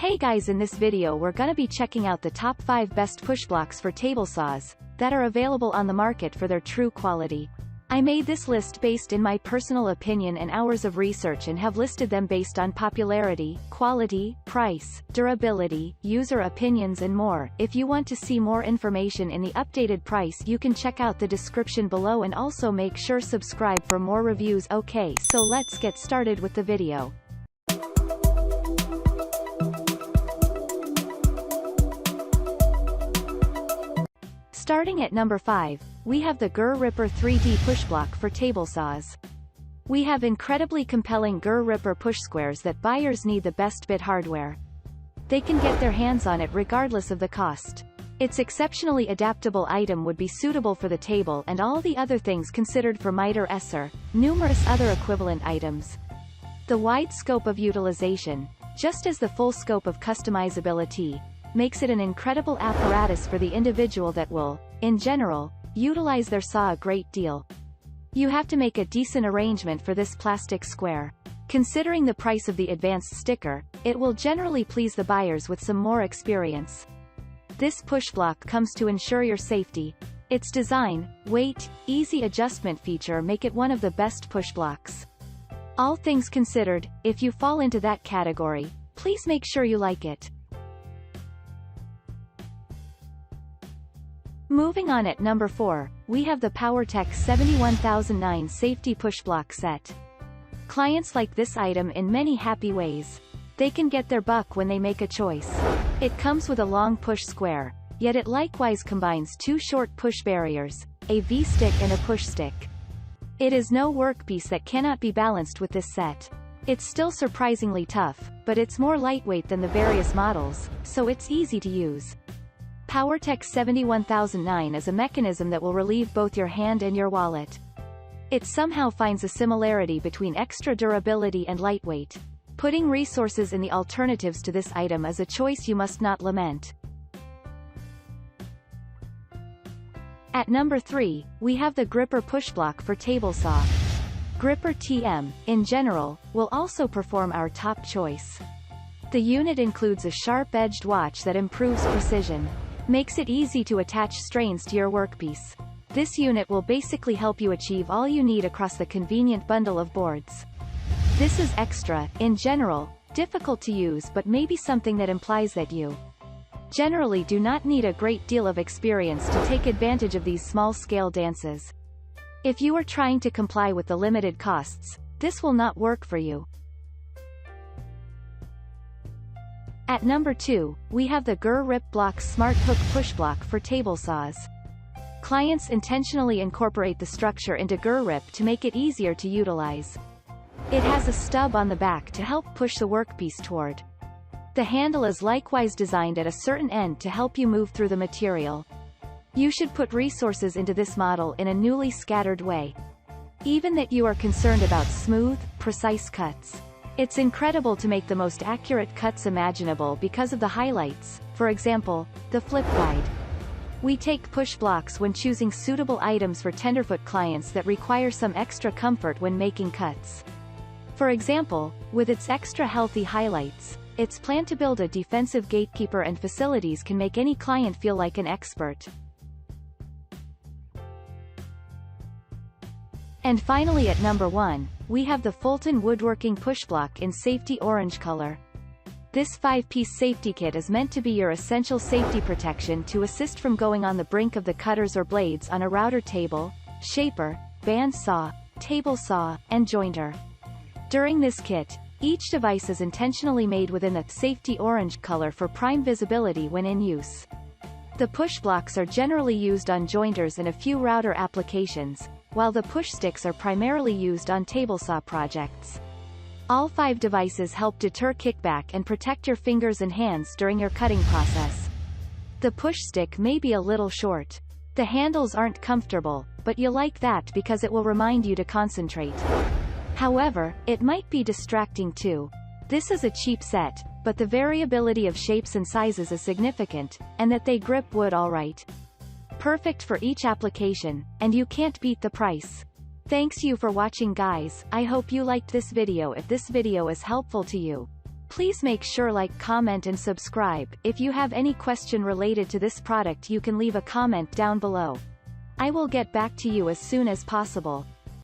Hey guys, in this video we're gonna be checking out the top 5 best push blocks for table saws that are available on the market for their true quality. I made this list based in my personal opinion and hours of research and have listed them based on popularity, quality, price, durability, user opinions and more. If you want to see more information in the updated price, you can check out the description below and also make sure subscribe for more reviews. Okay, so let's get started with the video. Starting at number 5, we have the GUR Ripper 3D push block for table saws. We have incredibly compelling GUR Ripper push squares that buyers need the best bit hardware. They can get their hands on it regardless of the cost. Its exceptionally adaptable item would be suitable for the table and all the other things considered for miter esser, numerous other equivalent items. The wide scope of utilization, just as the full scope of customizability, makes it an incredible apparatus for the individual that will, in general, utilize their saw a great deal. You have to make a decent arrangement for this plastic square. Considering the price of the advanced sticker, it will generally please the buyers with some more experience. This push block comes to ensure your safety. Its design, weight, easy adjustment feature make it one of the best push blocks. All things considered, if you fall into that category, please make sure you like it. Moving on, at number 4, we have the POWERTEC 71009 Safety Push Block Set. Clients like this item in many happy ways. They can get their buck when they make a choice. It comes with a long push square, yet it likewise combines two short push barriers, a V-stick and a push stick. It is no workpiece that cannot be balanced with this set. It's still surprisingly tough, but it's more lightweight than the various models, so it's easy to use. POWERTEC 71009 is a mechanism that will relieve both your hand and your wallet. It somehow finds a similarity between extra durability and lightweight. Putting resources in the alternatives to this item is a choice you must not lament. At number 3, we have the GRR-RIPPER push block for table saw. GRR-RIPPER TM, in general, will also perform our top choice. The unit includes a sharp-edged watch that improves precision. Makes it easy to attach strains to your workpiece. This unit will basically help you achieve all you need across the convenient bundle of boards. This is extra, in general, difficult to use, but maybe something that implies that you generally do not need a great deal of experience to take advantage of these small-scale dances. If you are trying to comply with the limited costs, this will not work for you. At number 2, we have the GUR-RIP Block Smart Hook Push Block for table saws. Clients intentionally incorporate the structure into GUR-RIP to make it easier to utilize. It has a stub on the back to help push the workpiece toward. The handle is likewise designed at a certain end to help you move through the material. You should put resources into this model in a newly scattered way. Even that you are concerned about smooth, precise cuts. It's incredible to make the most accurate cuts imaginable because of the highlights, for example, the flip guide. We take push blocks when choosing suitable items for tenderfoot clients that require some extra comfort when making cuts. For example, with its extra healthy highlights, it's planned to build a defensive gatekeeper, and facilities can make any client feel like an expert. And finally, at number 1, we have the Fulton Woodworking push block in safety orange color. This 5-piece safety kit is meant to be your essential safety protection to assist from going on the brink of the cutters or blades on a router table, shaper, band saw, table saw, and jointer. During this kit, each device is intentionally made within the safety orange color for prime visibility when in use. The push blocks are generally used on jointers and a few router applications, while the push sticks are primarily used on table saw projects. All 5 devices help deter kickback and protect your fingers and hands during your cutting process. The push stick may be a little short. The handles aren't comfortable, but you like that because it will remind you to concentrate. However, it might be distracting too. This is a cheap set, but the variability of shapes and sizes is significant, and that they grip wood all right. Perfect for each application, and you can't beat the price. Thanks you for watching guys. I hope you liked this video. If this video is helpful to you, Please make sure like, comment and subscribe. If you have any question related to this product, you can leave a comment down below. I will get back to you as soon as possible.